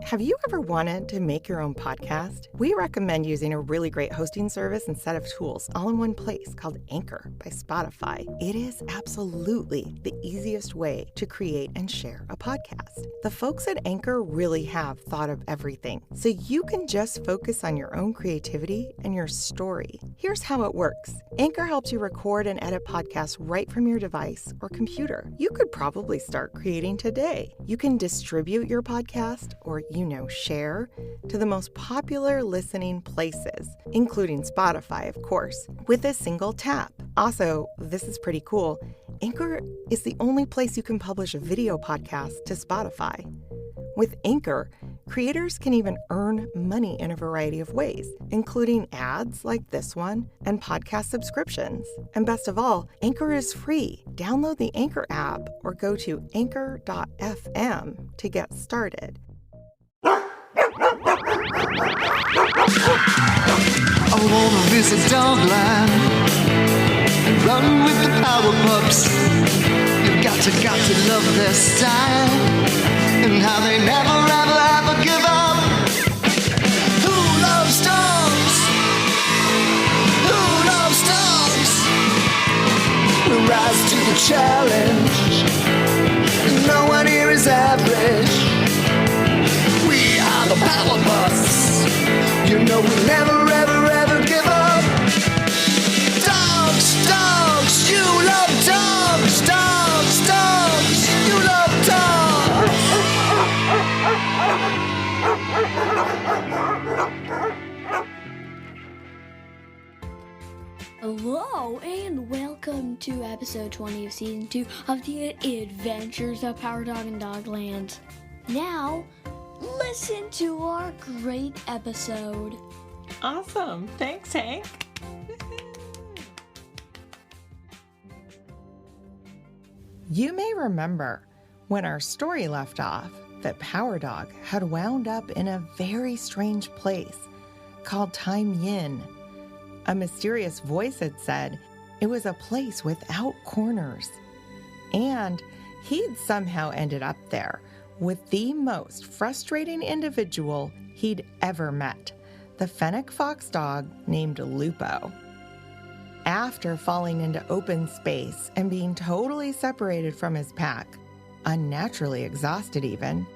Have you ever wanted to make your own podcast? We recommend using a really great hosting service and set of tools all in one place called Anchor by Spotify. It is absolutely the easiest way to create and share a podcast. The folks at Anchor really have thought of everything, so you can just focus on your own creativity and your story. Here's how it works. Anchor helps you record and edit podcasts right from your device or computer. You could probably start creating today. You can distribute your podcast or share to the most popular listening places, including Spotify, of course, with a single tap. Also, this is pretty cool, Anchor is the only place you can publish a video podcast to Spotify. With Anchor, creators can even earn money in a variety of ways, including ads like this one and podcast subscriptions. And best of all, Anchor is free. Download the Anchor app or go to anchor.fm to get started. I wanna visit Dogland and run with the power pups. You've got to love their style and how they never, ever, ever give up. Who loves dogs? Who loves dogs? We rise to the challenge. No one here is average. We are the power pups. You know we'll never, ever, ever give up. Dogs, dogs, you love dogs. Dogs, dogs, you love dogs. Hello, and welcome to episode 20 of season 2 of the Adventures of Power Dog and Dogland. Now, listen to our great episode. Awesome. Thanks, Hank. You may remember when our story left off that Power Dog had wound up in a very strange place called Time Yin. A mysterious voice had said it was a place without corners. And he'd somehow ended up there with the most frustrating individual he'd ever met, the fennec fox dog named Lupo. After falling into open space and being totally separated from his pack, unnaturally exhausted even,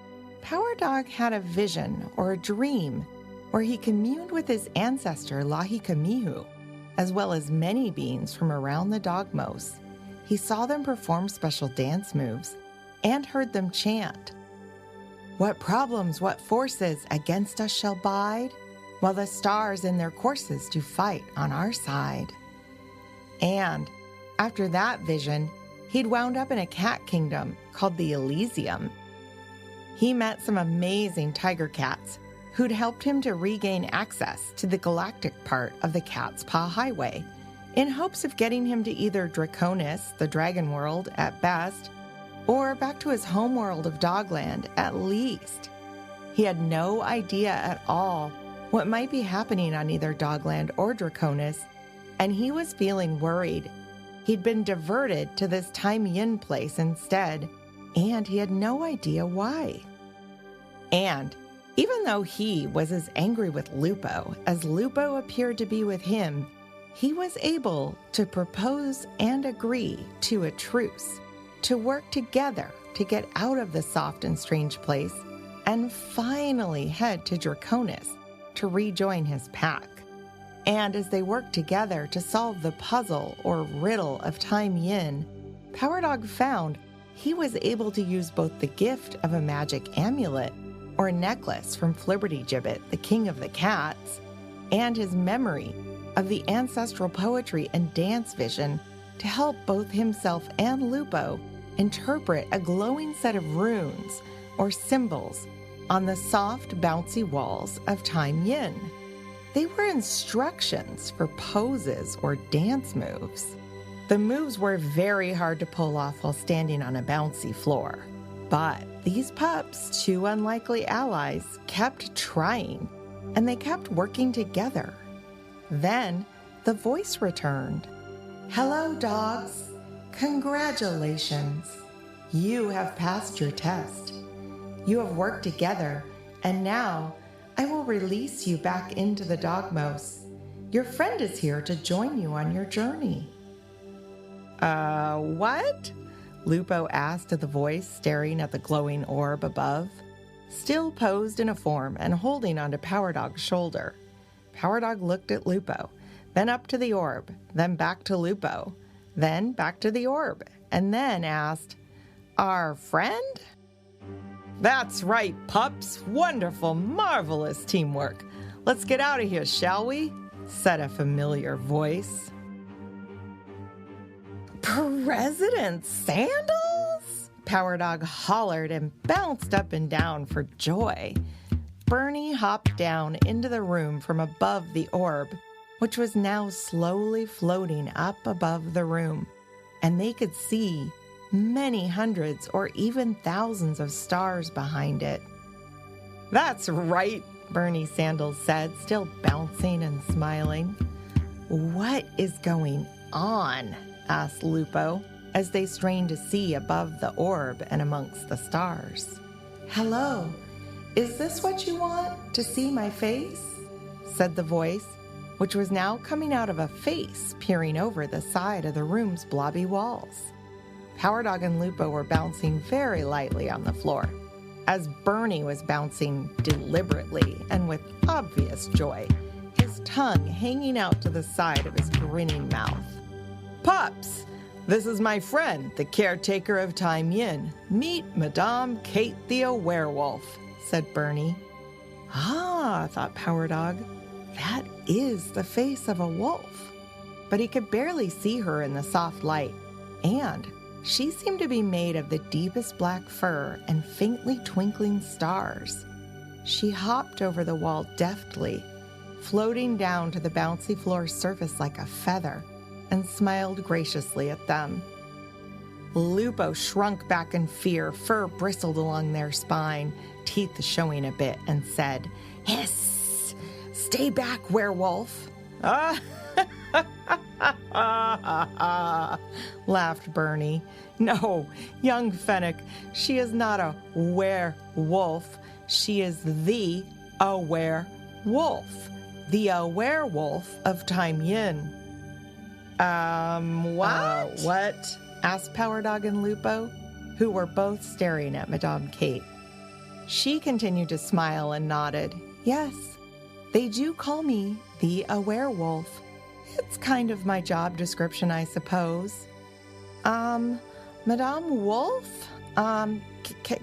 Power Dog had a vision or a dream where he communed with his ancestor Lahikamihu, as well as many beings from around the Dogmos. He saw them perform special dance moves and heard them chant, "What problems, what forces against us shall bide, while the stars in their courses do fight on our side." And after that vision, he'd wound up in a cat kingdom called the Elysium. He met some amazing tiger cats who'd helped him to regain access to the galactic part of the Cat's Paw Highway, in hopes of getting him to either Draconis, the dragon world, at best, or back to his homeworld of Dogland, at least. He had no idea at all what might be happening on either Dogland or Draconis, and he was feeling worried. He'd been diverted to this Time Yin place instead, and he had no idea why. And even though he was as angry with Lupo as Lupo appeared to be with him, he was able to propose and agree to a truce, to work together to get out of the soft and strange place and finally head to Draconis to rejoin his pack. And as they worked together to solve the puzzle or riddle of Time Yin, Power Dog found he was able to use both the gift of a magic amulet or necklace from Flibbertigibbet, the king of the cats, and his memory of the ancestral poetry and dance vision to help both himself and Lupo interpret a glowing set of runes or symbols on the soft, bouncy walls of Time Yin. They were instructions for poses or dance moves. The moves were very hard to pull off while standing on a bouncy floor. But these pups, two unlikely allies, kept trying, and they kept working together. Then the voice returned. "Hello, dogs. Congratulations. You have passed your test. You have worked together And now I will release you back into the dogmos. Your friend is here to join you on your journey. What? Lupo asked of the voice, staring at the glowing orb above, still posed in a form and holding onto Power Dog's shoulder. Power Dog looked at Lupo, then up to the orb, then back to Lupo, then back to the orb, and then asked, "Our friend?" "That's right, pups. Wonderful, marvelous teamwork. Let's get out of here, shall we?" said a familiar voice. "President Sandals?" Power Dog hollered and bounced up and down for joy. Bernie hopped down into the room from above the orb, which was now slowly floating up above the room, and they could see many hundreds or even thousands of stars behind it. "That's right," Bernie Sandals said, still bouncing and smiling. "What is going on?" asked Lupo, as they strained to see above the orb and amongst the stars. "Hello, is this what you want, to see my face?" said the voice, which was now coming out of a face peering over the side of the room's blobby walls. Power Dog and Lupo were bouncing very lightly on the floor, as Bernie was bouncing deliberately and with obvious joy, his tongue hanging out to the side of his grinning mouth. "Pups, this is my friend, the caretaker of Time Yin. Meet Madame Kate the werewolf," said Bernie. "Ah," thought Power Dog, "that is the face of a wolf." But he could barely see her in the soft light, and she seemed to be made of the deepest black fur and faintly twinkling stars. She hopped over the wall deftly, floating down to the bouncy floor surface like a feather, and smiled graciously at them. Lupo shrunk back in fear, fur bristled along their spine, teeth showing a bit, and said, "Hiss! Stay back, werewolf!" Laughed Bernie. "No, young Fennec, she is not a werewolf. She is the werewolf. The werewolf of Time Yin." What? What? Asked Power Dog and Lupo, who were both staring at Madame Kate. She continued to smile and nodded. "Yes, they do call me the werewolf. It's kind of my job description, I suppose." Madame Wolf?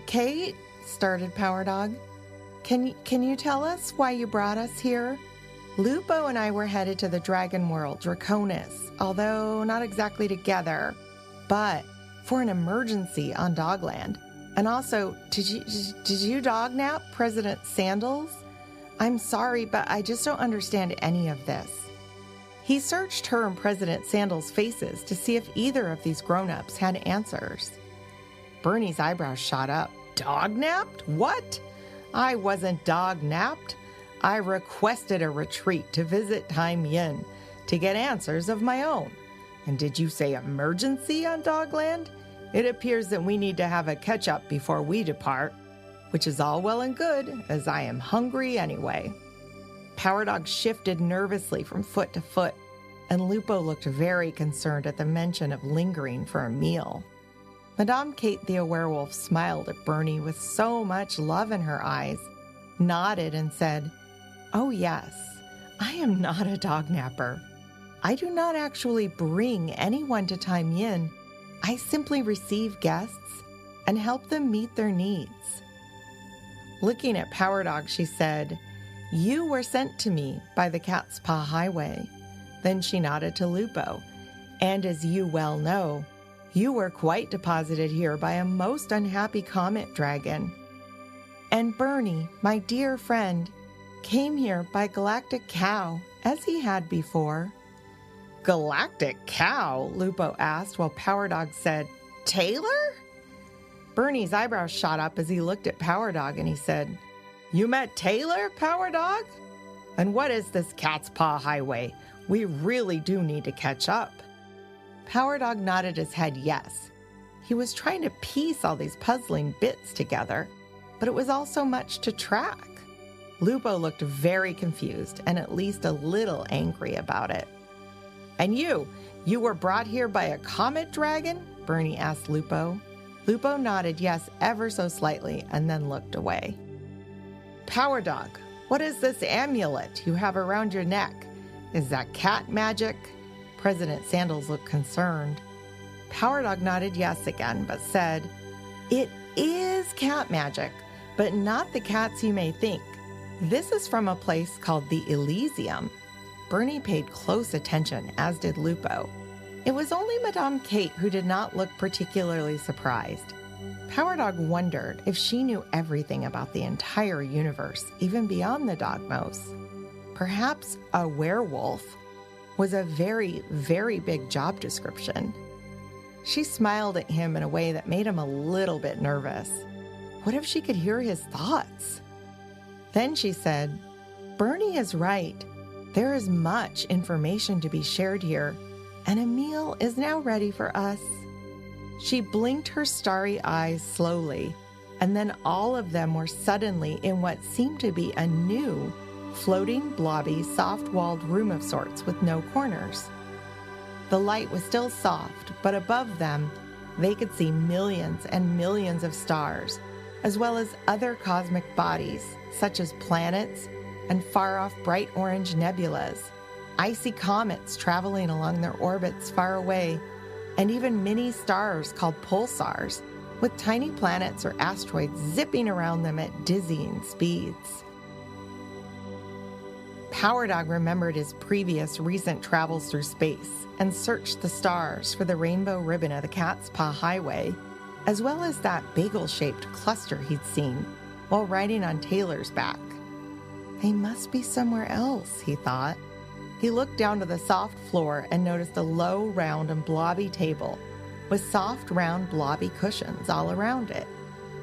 Kate?" started Power Dog. Can you tell us why you brought us here? Lupo and I were headed to the dragon world, Draconis, although not exactly together, but for an emergency on Dogland. And also, did you dog nap President Sandals? I'm sorry, but I just don't understand any of this. He searched her and President Sandals' faces to see if either of these grown-ups had answers. Bernie's eyebrows shot up. "Dog-napped? What? I wasn't dog-napped. I requested a retreat to visit Time Yin to get answers of my own. And did you say emergency on Dogland? It appears that we need to have a catch-up before we depart, which is all well and good, as I am hungry anyway." Power Dog shifted nervously from foot to foot, and Lupo looked very concerned at the mention of lingering for a meal. Madame Kate the werewolf smiled at Bernie with so much love in her eyes, nodded and said, "Oh yes, I am not a dog napper. I do not actually bring anyone to Time Yin. I simply receive guests and help them meet their needs." Looking at Power Dog, she said, "You were sent to me by the Cat's Paw Highway." Then she nodded to Lupo. "And as you well know, you were quite deposited here by a most unhappy comet dragon. And Bernie, my dear friend, came here by Galactic Cow, as he had before." "Galactic Cow?" Lupo asked, while Power Dog said, "Taylor?" Bernie's eyebrows shot up as he looked at Power Dog, and he said, "You met Taylor, Power Dog? And what is this Cat's Paw Highway? We really do need to catch up." Power Dog nodded his head yes. He was trying to piece all these puzzling bits together, but it was all so much to track. Lupo looked very confused and at least a little angry about it. "And you were brought here by a comet dragon?" Bernie asked Lupo. Lupo nodded yes ever so slightly and then looked away. "Power Dog, what is this amulet you have around your neck? Is that cat magic?" President Sandals looked concerned. Power Dog nodded yes again, but said, "It is cat magic, but not the cats you may think. This is from a place called the Elysium." Bernie paid close attention, as did Lupo. It was only Madame Kate who did not look particularly surprised. Power Dog wondered if she knew everything about the entire universe, even beyond the Dogmos. Perhaps a werewolf was a very, very big job description. She smiled at him in a way that made him a little bit nervous. What if she could hear his thoughts? Then she said, "Bernie is right. There is much information to be shared here, and a meal is now ready for us." She blinked her starry eyes slowly, and then all of them were suddenly in what seemed to be a new, floating, blobby, soft-walled room of sorts with no corners. The light was still soft, but above them, they could see millions and millions of stars, as well as other cosmic bodies, such as planets and far-off bright orange nebulas, icy comets traveling along their orbits far away, and even mini stars called pulsars, with tiny planets or asteroids zipping around them at dizzying speeds. Power Dog remembered his previous recent travels through space and searched the stars for the rainbow ribbon of the Cat's Paw Highway, as well as that bagel-shaped cluster he'd seen while riding on Taylor's back. They must be somewhere else, he thought. He looked down to the soft floor and noticed a low, round, and blobby table with soft, round, blobby cushions all around it.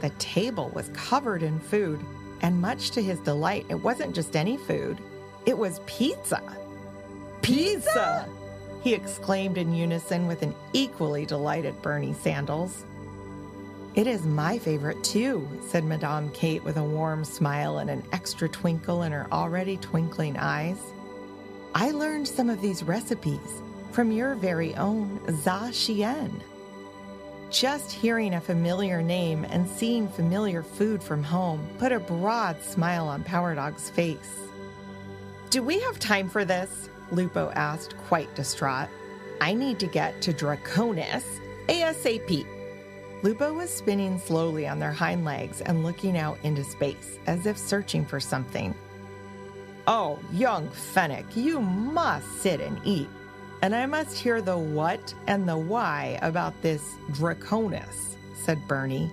The table was covered in food, and much to his delight, it wasn't just any food. It was pizza. "Pizza!" he exclaimed in unison with an equally delighted Bernie Sandals. "It is my favorite too," said Madame Kate with a warm smile and an extra twinkle in her already twinkling eyes. "I learned some of these recipes from your very own Za Xian." Just hearing a familiar name and seeing familiar food from home put a broad smile on Power Dog's face. "Do we have time for this?" Lupo asked, quite distraught. "I need to get to Draconis ASAP." Lupo was spinning slowly on their hind legs and looking out into space, as if searching for something. "Oh, young Fennec, you must sit and eat, and I must hear the what and the why about this Draconis," said Bernie.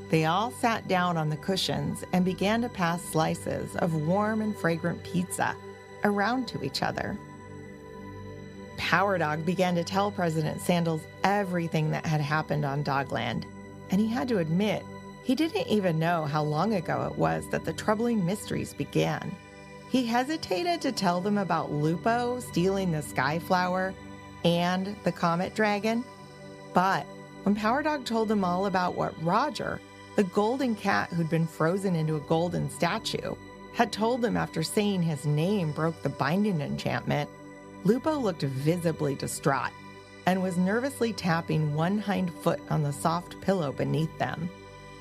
They all sat down on the cushions and began to pass slices of warm and fragrant pizza around to each other. Power Dog began to tell President Sandals everything that had happened on Dogland, and he had to admit he didn't even know how long ago it was that the troubling mysteries began. He hesitated to tell them about Lupo stealing the Skyflower and the Comet Dragon, but when Power Dog told them all about what Roger, the golden cat who'd been frozen into a golden statue, had told them after saying his name broke the binding enchantment, Lupo looked visibly distraught and was nervously tapping one hind foot on the soft pillow beneath them.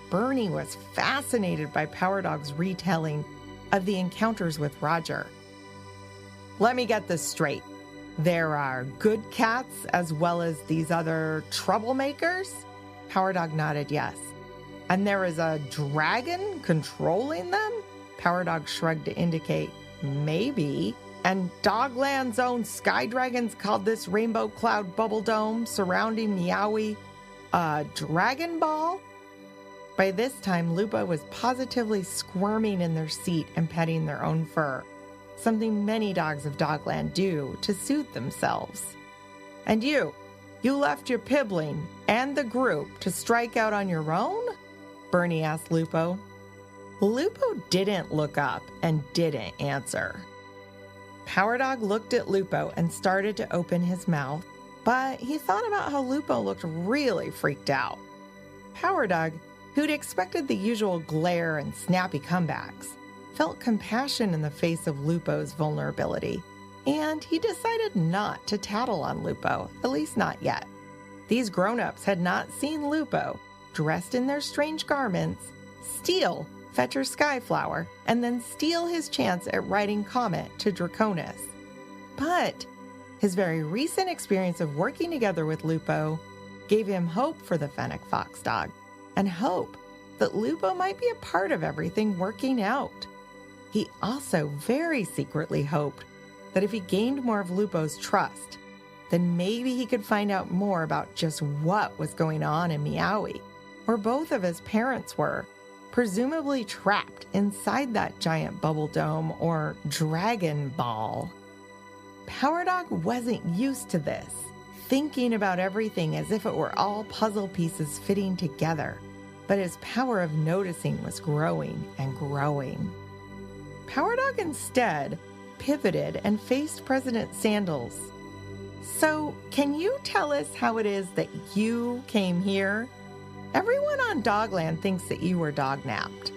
Bernie was fascinated by Power Dog's retelling of the encounters with Roger. "Let me get this straight. There are good cats as well as these other troublemakers?" Power Dog nodded yes. "And there is a dragon controlling them?" Power Dog shrugged to indicate maybe. "And Dogland's own sky dragons called this rainbow cloud bubble dome surrounding Meowie a Dragon Ball?" By this time, Lupo was positively squirming in their seat and petting their own fur, something many dogs of Dogland do to soothe themselves. "And you left your pibbling and the group to strike out on your own?" Bernie asked Lupo. Lupo didn't look up and didn't answer. Power Dog looked at Lupo and started to open his mouth, but he thought about how Lupo looked really freaked out. Power Dog, who'd expected the usual glare and snappy comebacks, felt compassion in the face of Lupo's vulnerability, and he decided not to tattle on Lupo, at least not yet. These grown-ups had not seen Lupo, dressed in their strange garments, steal Fetcher's Skyflower, and then steal his chance at riding Comet to Draconis. But his very recent experience of working together with Lupo gave him hope for the Fennec Fox dog, and hope that Lupo might be a part of everything working out. He also very secretly hoped that if he gained more of Lupo's trust, then maybe he could find out more about just what was going on in Meowie, where both of his parents were, presumably trapped inside that giant bubble dome or dragon ball. Power Dog wasn't used to this, thinking about everything as if it were all puzzle pieces fitting together, but his power of noticing was growing and growing. Power Dog instead pivoted and faced President Sandals. "So, can you tell us how it is that you came here? Everyone on Dogland thinks that you were dog-napped."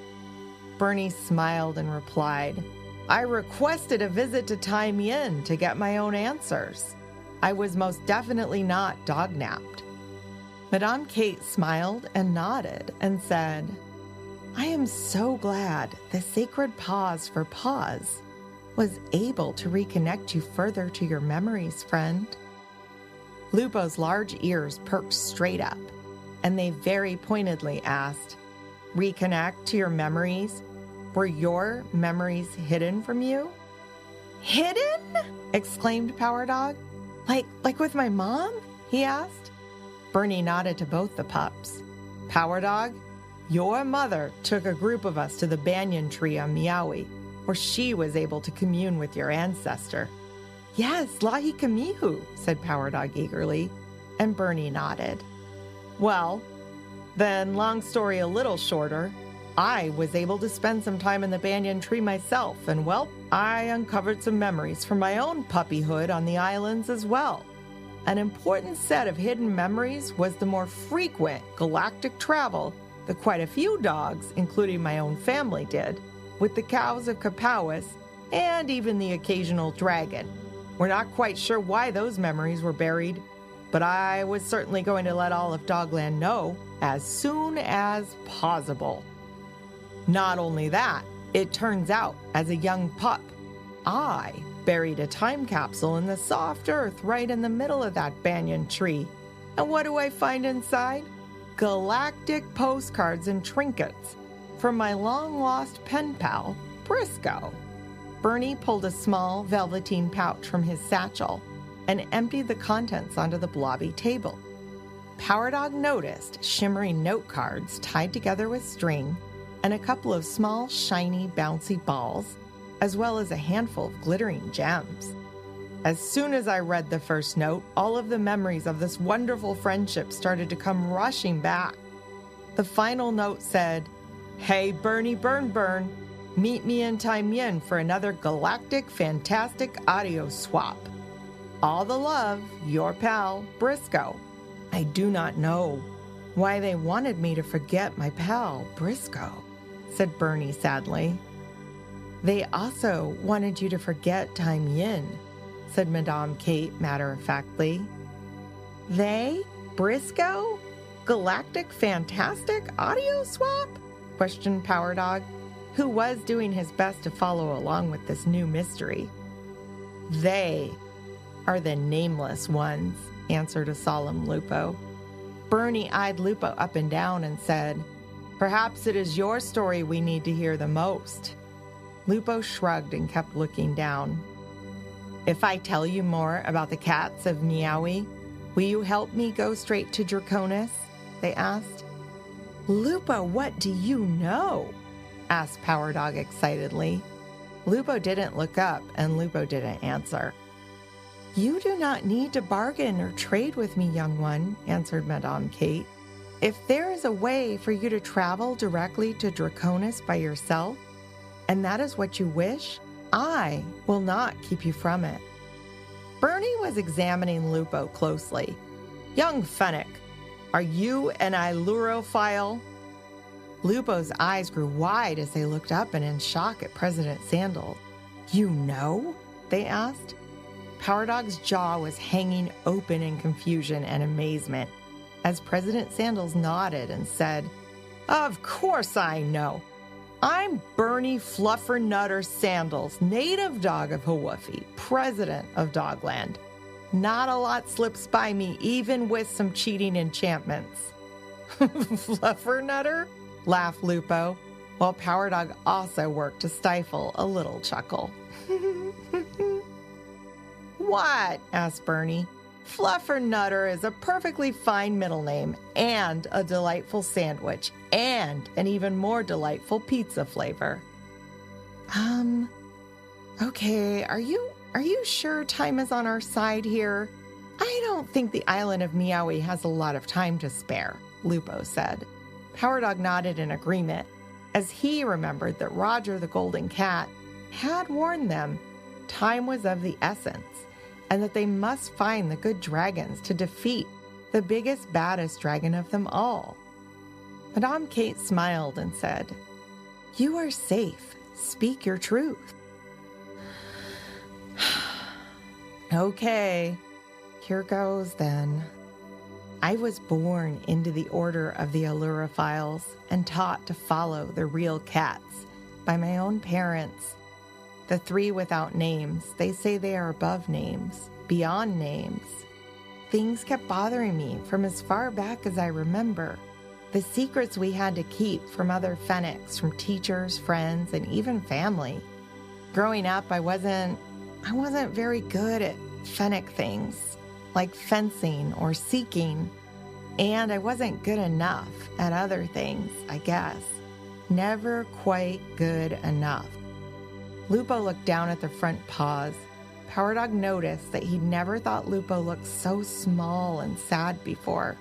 Bernie smiled and replied, "I requested a visit to Time Yin to get my own answers. I was most definitely not dog-napped." Madame Kate smiled and nodded and said, "I am so glad the sacred pause for pause was able to reconnect you further to your memories, friend." Lupo's large ears perked straight up, and they very pointedly asked, "Reconnect to your memories? Were your memories hidden from you?" "Hidden?" exclaimed Power Dog. Like with my mom?" he asked. Bernie nodded to both the pups. "Power Dog, your mother took a group of us to the banyan tree on Meowie, where she was able to commune with your ancestor." "Yes, Lahi Kamihu," said Power Dog eagerly, and Bernie nodded. "Well, then, long story a little shorter, I was able to spend some time in the banyan tree myself, and well, I uncovered some memories from my own puppyhood on the islands as well. An important set of hidden memories was the more frequent galactic travel that quite a few dogs, including my own family, did, with the cows of Kapowis and even the occasional dragon. We're not quite sure why those memories were buried, but I was certainly going to let all of Dogland know as soon as possible. Not only that, it turns out, as a young pup, I buried a time capsule in the soft earth right in the middle of that banyan tree. And what do I find inside? Galactic postcards and trinkets from my long-lost pen pal, Briscoe." Bernie pulled a small velveteen pouch from his satchel and emptied the contents onto the blobby table. Power Dog noticed shimmering note cards tied together with string and a couple of small, shiny, bouncy balls, as well as a handful of glittering gems. "As soon as I read the first note, all of the memories of this wonderful friendship started to come rushing back. The final note said, 'Hey, Bernie Burn, meet me in Time Yin for another galactic fantastic audio swap. All the love, your pal, Briscoe.' I do not know why they wanted me to forget my pal, Briscoe," said Bernie sadly. "They also wanted you to forget Time Yin," said Madame Kate matter-of-factly. "They? Briscoe? Galactic fantastic audio swap?" questioned Power Dog, who was doing his best to follow along with this new mystery. "They are the nameless ones," answered a solemn Lupo. Bernie eyed Lupo up and down and said, "Perhaps it is your story we need to hear the most." Lupo shrugged and kept looking down. "If I tell you more about the cats of Meowie, will you help me go straight to Draconis?" they asked. "Lupo, what do you know?" asked Power Dog excitedly. Lupo didn't look up, and Lupo didn't answer. "You do not need to bargain or trade with me, young one," answered Madame Kate. "If there is a way for you to travel directly to Draconis by yourself, and that is what you wish, I will not keep you from it." Bernie was examining Lupo closely. "Young Fennec, are you an Illurophile?" Lupo's eyes grew wide as they looked up and in shock at President Sandals. "You know?" they asked. Power Dog's jaw was hanging open in confusion and amazement as President Sandals nodded and said, "Of course I know. I'm Bernie Fluffernutter Sandals, native dog of Hawaii, president of Dogland. Not a lot slips by me, even with some cheating enchantments." "Fluffernutter?" laughed Lupo, while Power Dog also worked to stifle a little chuckle. "What?" asked Bernie. "Fluffernutter is a perfectly fine middle name and a delightful sandwich and an even more delightful pizza flavor." Okay, are you sure time is on our side here? "I don't think the island of Meowie has a lot of time to spare," Lupo said. Power Dog nodded in agreement, as he remembered that Roger the Golden Cat had warned them time was of the essence, and that they must find the good dragons to defeat the biggest, baddest dragon of them all. Madame Kate smiled and said, "You are safe. Speak your truth." "Okay, here goes then. I was born into the order of the Allurophiles and taught to follow the real cats by my own parents. The three without names, they say they are above names, beyond names. Things kept bothering me from as far back as I remember. The secrets we had to keep from other Fennecs, from teachers, friends, and even family. Growing up, I wasn't very good at Fennec things, like fencing or seeking, and I wasn't good enough at other things, I guess. Never quite good enough." Lupo looked down at the front paws. Power Dog noticed that he'd never thought Lupo looked so small and sad before.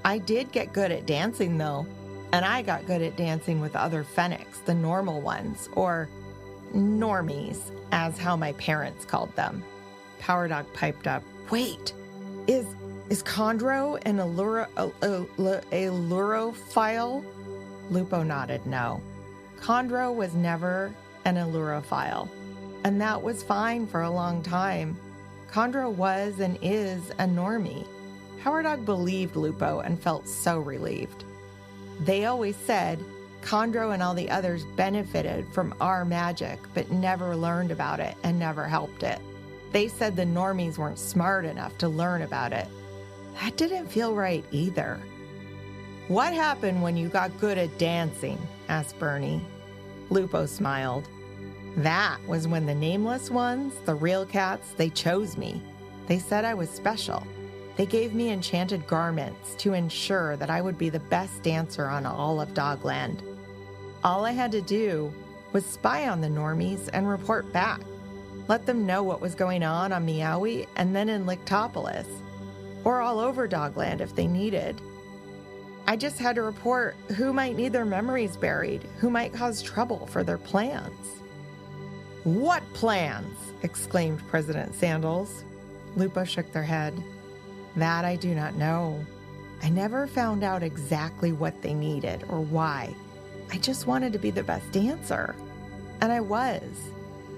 "I did get good at dancing, though, and I got good at dancing with other Fennecs, the normal ones, or normies, as how my parents called them." Power Dog piped up, "Wait, is Chondro an allurophile?" Lupo nodded no. Chondro was never an allurophile, and that was fine for a long time. Chondro was and is a normie. Power Dog believed Lupo and felt so relieved. They always said Chondro and all the others benefited from our magic, but never learned about it and never helped it. They said the normies weren't smart enough to learn about it. That didn't feel right either. "What happened when you got good at dancing?" asked Bernie. Lupo smiled. "That was when the nameless ones, the real cats, they chose me. They said I was special. They gave me enchanted garments to ensure that I would be the best dancer on all of Dogland. All I had to do was spy on the normies and report back. Let them know what was going on Meowie and then in Lictopolis, or all over Dogland if they needed. I just had to report who might need their memories buried, who might cause trouble for their plans." "What plans?" exclaimed President Sandals. Lupo shook their head. "That I do not know. I never found out exactly what they needed or why. I just wanted to be the best dancer. And I was.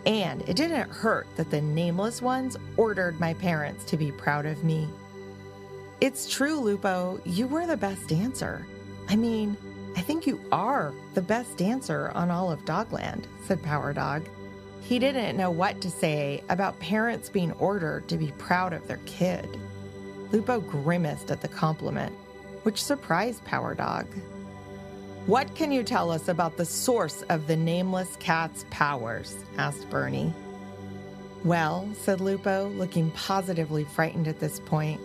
And it didn't hurt that the nameless ones ordered my parents to be proud of me." "It's true, Lupo. You were the best dancer. I mean, I think you are the best dancer on all of Dogland," said Power Dog. He didn't know what to say about parents being ordered to be proud of their kid. Lupo grimaced at the compliment, which surprised Power Dog. "What can you tell us about the source of the nameless cat's powers?" asked Bernie. "Well," said Lupo, looking positively frightened at this point,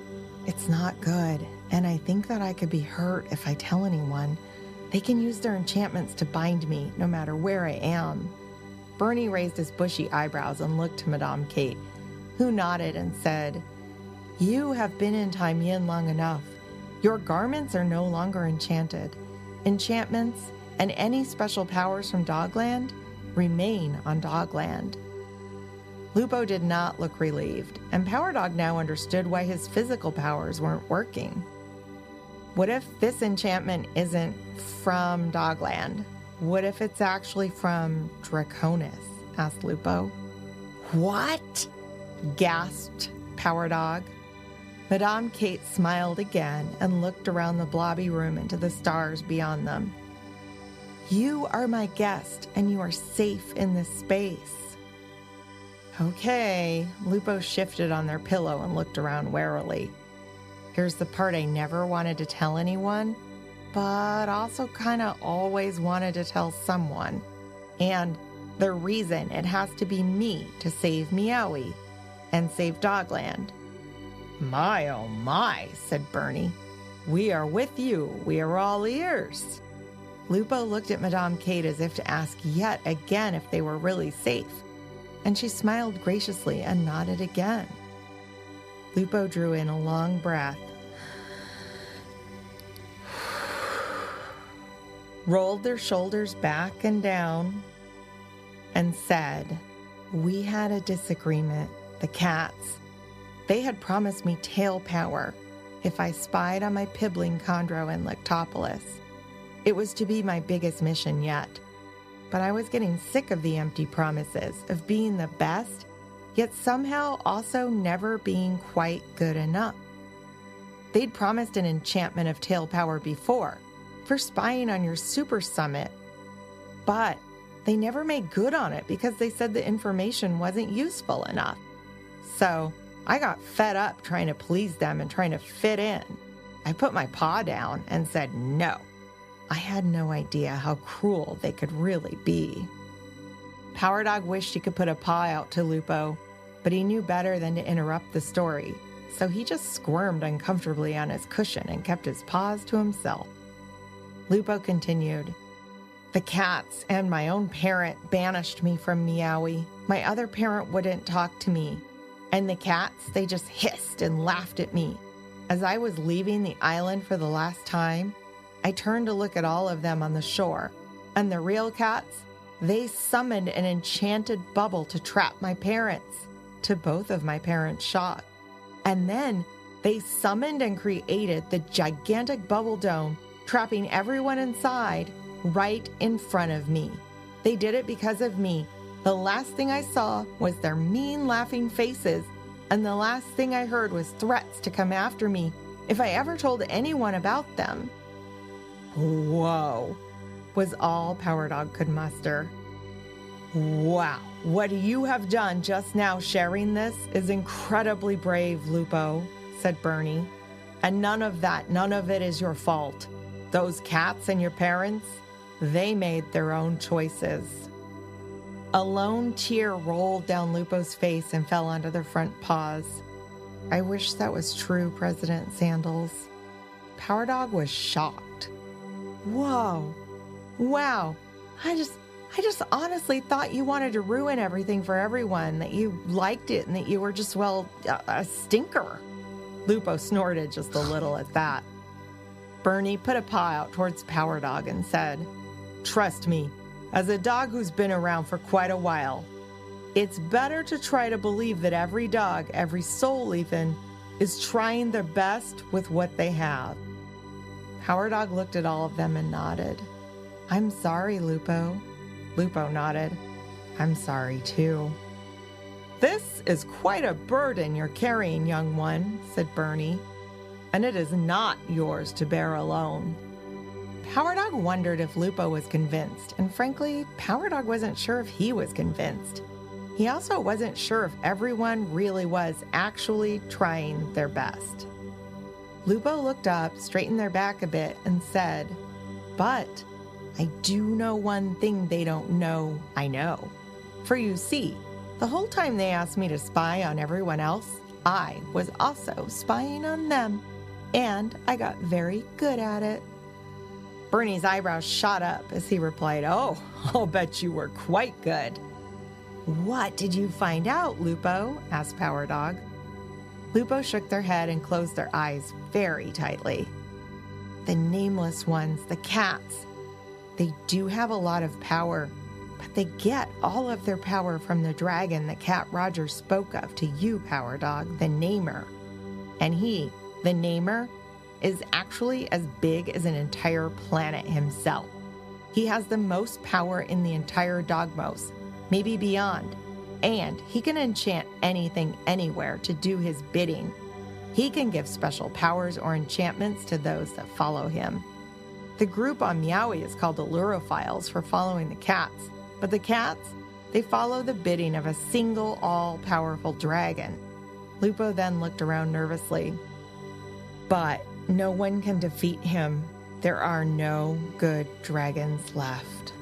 "it's not good, and I think that I could be hurt if I tell anyone. They can use their enchantments to bind me, no matter where I am." Bernie raised his bushy eyebrows and looked to Madame Kate, who nodded and said, "You have been in Time Yin long enough. Your garments are no longer enchanted. Enchantments and any special powers from Dogland remain on Dogland." Lupo did not look relieved, and Power Dog now understood why his physical powers weren't working. What if this enchantment isn't from Dogland? What if it's actually from Draconis? Asked Lupo. What? Gasped Power Dog. Madame Kate smiled again and looked around the blobby room into the stars beyond them. You are my guest, and you are safe in this space. Okay, Lupo shifted on their pillow and looked around warily. Here's the part I never wanted to tell anyone, but also kind of always wanted to tell someone. And the reason it has to be me to save Meowie and save Dogland. My, oh my, said Bernie. We are with you. We are all ears. Lupo looked at Madame Kate as if to ask yet again if they were really safe, and she smiled graciously and nodded again. Lupo drew in a long breath, rolled their shoulders back and down, and said, We had a disagreement, the cats. They had promised me tail power if I spied on my pibbling chondro in Lectopolis. It was to be my biggest mission yet. But I was getting sick of the empty promises of being the best, yet somehow also never being quite good enough. They'd promised an enchantment of tail power before, for spying on your super summit, but they never made good on it because they said the information wasn't useful enough. So I got fed up trying to please them and trying to fit in. I put my paw down and said no. I had no idea how cruel they could really be. Power Dog wished he could put a paw out to Lupo, but he knew better than to interrupt the story, so he just squirmed uncomfortably on his cushion and kept his paws to himself. Lupo continued, The cats and my own parent banished me from Meowie. My other parent wouldn't talk to me, and the cats, they just hissed and laughed at me. As I was leaving the island for the last time, I turned to look at all of them on the shore, and the real cats, they summoned an enchanted bubble to trap my parents, to both of my parents' shock. And then they summoned and created the gigantic bubble dome, trapping everyone inside right in front of me. They did it because of me. The last thing I saw was their mean laughing faces, and the last thing I heard was threats to come after me if I ever told anyone about them. Whoa, was all Power Dog could muster. Wow, what you have done just now sharing this is incredibly brave, Lupo, said Bernie. And none of it is your fault. Those cats and your parents, they made their own choices. A lone tear rolled down Lupo's face and fell onto their front paws. I wish that was true, President Sandals. Power Dog was shocked. Whoa. Wow. I just honestly thought you wanted to ruin everything for everyone, that you liked it and that you were just, well, a stinker. Lupo snorted just a little at that. Bernie put a paw out towards Power Dog and said, Trust me, as a dog who's been around for quite a while, it's better to try to believe that every dog, every soul even, is trying their best with what they have. Power Dog looked at all of them and nodded. I'm sorry, Lupo. Lupo nodded. I'm sorry, too. This is quite a burden you're carrying, young one, said Bernie, and it is not yours to bear alone. Power Dog wondered if Lupo was convinced, and frankly, Power Dog wasn't sure if he was convinced. He also wasn't sure if everyone really was actually trying their best. Lupo looked up, straightened their back a bit, and said, But I do know one thing they don't know I know. For you see, the whole time they asked me to spy on everyone else, I was also spying on them, and I got very good at it. Bernie's eyebrows shot up as he replied, Oh, I'll bet you were quite good. What did you find out, Lupo? Asked Power Dog. Lupo shook their head and closed their eyes very tightly. The nameless ones, the cats, they do have a lot of power, but they get all of their power from the dragon that Cat Roger spoke of to you, Power Dog, the Namer. And he, the Namer, is actually as big as an entire planet himself. He has the most power in the entire Dogmos, maybe beyond, and he can enchant anything anywhere to do his bidding. He can give special powers or enchantments to those that follow him. The group on Meowie is called the Lurophiles for following the cats, but the cats, they follow the bidding of a single all-powerful dragon. Lupo then looked around nervously. But no one can defeat him. There are no good dragons left.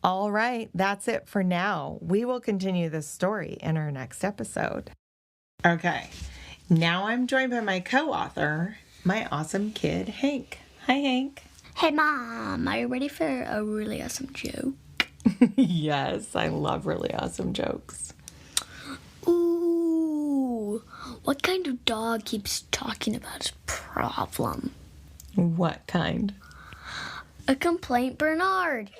All right, that's it for now. We will continue this story in our next episode. Okay, now I'm joined by my co-author, my awesome kid, Hank. Hi, Hank. Hey, Mom, are you ready for a really awesome joke? Yes, I love really awesome jokes. Ooh, what kind of dog keeps talking about his problem? What kind? A complaint Bernard.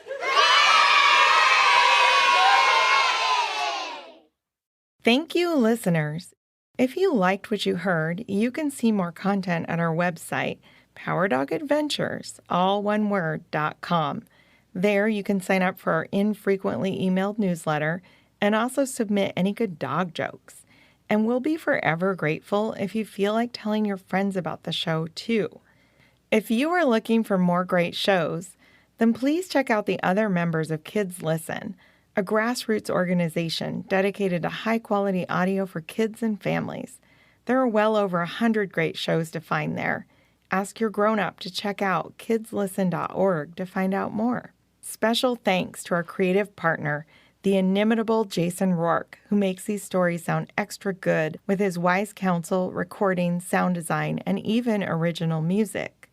Thank you, listeners. If you liked what you heard, you can see more content at our website, PowerDogAdventures, all one word.com. There you can sign up for our infrequently emailed newsletter and also submit any good dog jokes. And we'll be forever grateful if you feel like telling your friends about the show too. If you are looking for more great shows, then please check out the other members of Kids Listen, a grassroots organization dedicated to high-quality audio for kids and families. There are well over 100 great shows to find there. Ask your grown-up to check out kidslisten.org to find out more. Special thanks to our creative partner, the inimitable Jason Rourke, who makes these stories sound extra good with his wise counsel, recording, sound design, and even original music.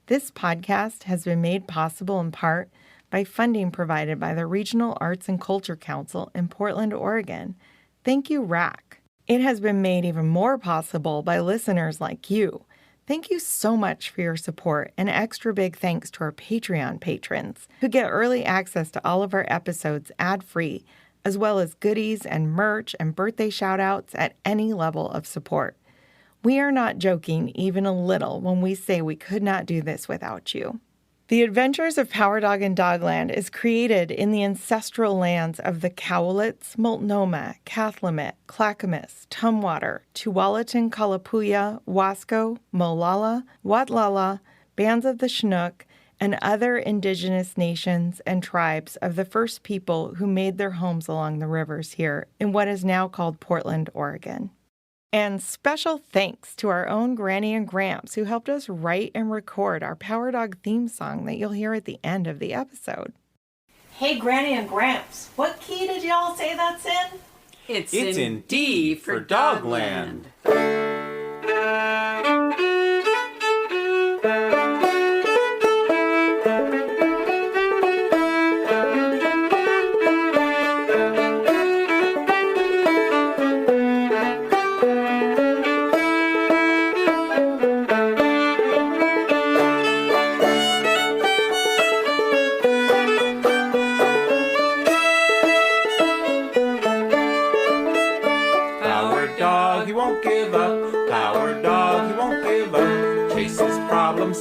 This podcast has been made possible in part by funding provided by the Regional Arts and Culture Council in Portland, Oregon. Thank you, RAC. It has been made even more possible by listeners like you. Thank you so much for your support, and extra big thanks to our Patreon patrons who get early access to all of our episodes ad-free, as well as goodies and merch and birthday shout-outs at any level of support. We are not joking even a little when we say we could not do this without you. The Adventures of Power Dog and Dogland is created in the ancestral lands of the Cowlitz, Multnomah, Kathlamet, Clackamas, Tumwater, Tualatin Kalapuya, Wasco, Molalla, Watlala, bands of the Chinook, and other indigenous nations and tribes of the first people who made their homes along the rivers here in what is now called Portland, Oregon. And special thanks to our own Granny and Gramps who helped us write and record our Power Dog theme song that you'll hear at the end of the episode. Hey, Granny and Gramps, what key did y'all say that's in? It's in D for Dogland.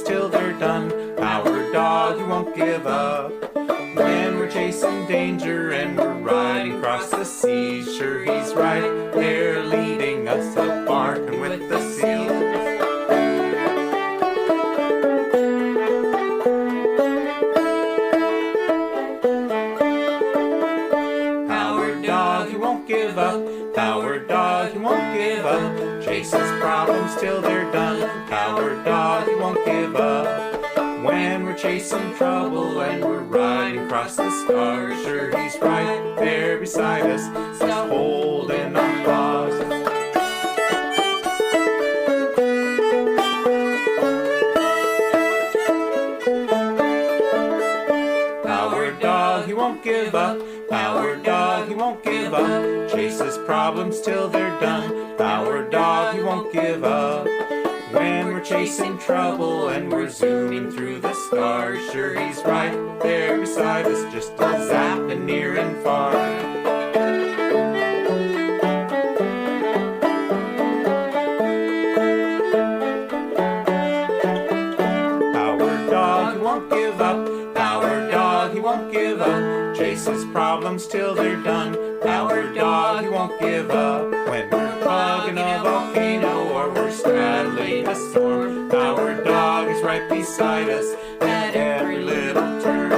Till they're done. Power dog, he won't give up. When we're chasing danger and we're riding across the sea, sure he's right there leading us up, barking with the seal. Power dog, he won't give up. Power dog, he won't give up. Chases problems till they're done. Power dog, he won't give up. When we're chasing trouble and we're riding across the stars, sure he's right there beside us, just holding our paws. Power dog, he won't give up. Power dog, he won't give up. Chases problems till they're done. Power dog, he won't give up. When we're we're chasing trouble and we're zooming through the stars. Sure, he's right there beside us, just a zapping near and far. Power dog, he won't give up. Power dog, he won't give up. Chases problems till they're done. Power dog, he won't give up. When we're plugging a volcano or we're straddling a storm, Power dog is right beside us at every little turn.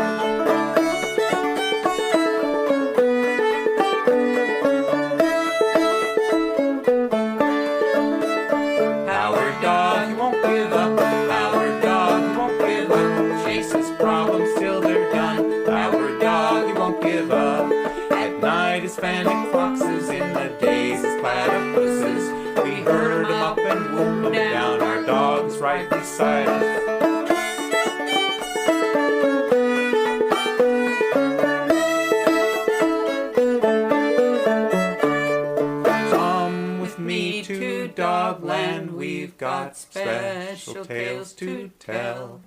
Power dog, he won't give up. Power dog, he won't give up. Chases problems till they're done. Power dog, he won't give up. At night his fennec foxes, in the days his platypuses. We herd 'em up and whoop 'em down. Our dog's right beside us. Come with me to Dogland, we've got special tales to tell.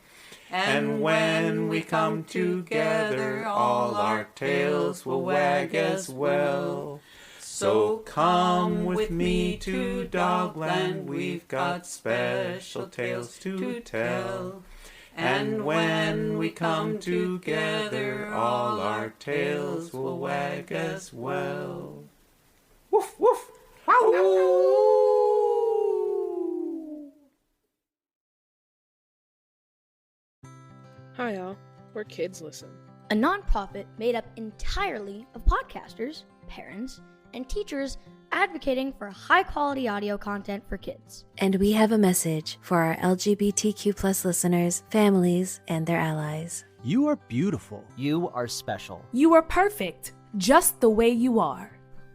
And when we come together, all our tails will wag as well. So come with me to Dogland, we've got special tales to tell. And when we come together, all our tails will wag as well. Woof, woof. Hi all, we're Kids Listen. A nonprofit made up entirely of podcasters, parents, and teachers advocating for high-quality audio content for kids. And we have a message for our LGBTQ+ listeners, families, and their allies. You are beautiful. You are special. You are perfect, just the way you are.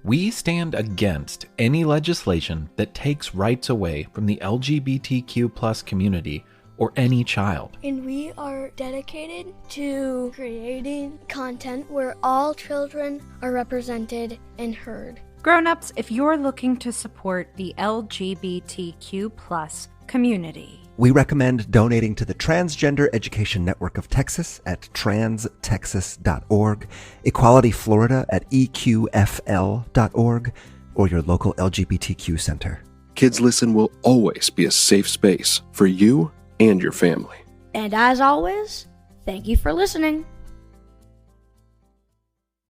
We stand against any legislation that takes rights away from the LGBTQ+ community or any child. And we are dedicated to creating content where all children are represented and heard. Grown-ups, if you're looking to support the LGBTQ+ community, we recommend donating to the Transgender Education Network of Texas at transtexas.org, Equality Florida at eqfl.org, or your local LGBTQ center. Kids Listen will always be a safe space for you and your family. And as always, thank you for listening.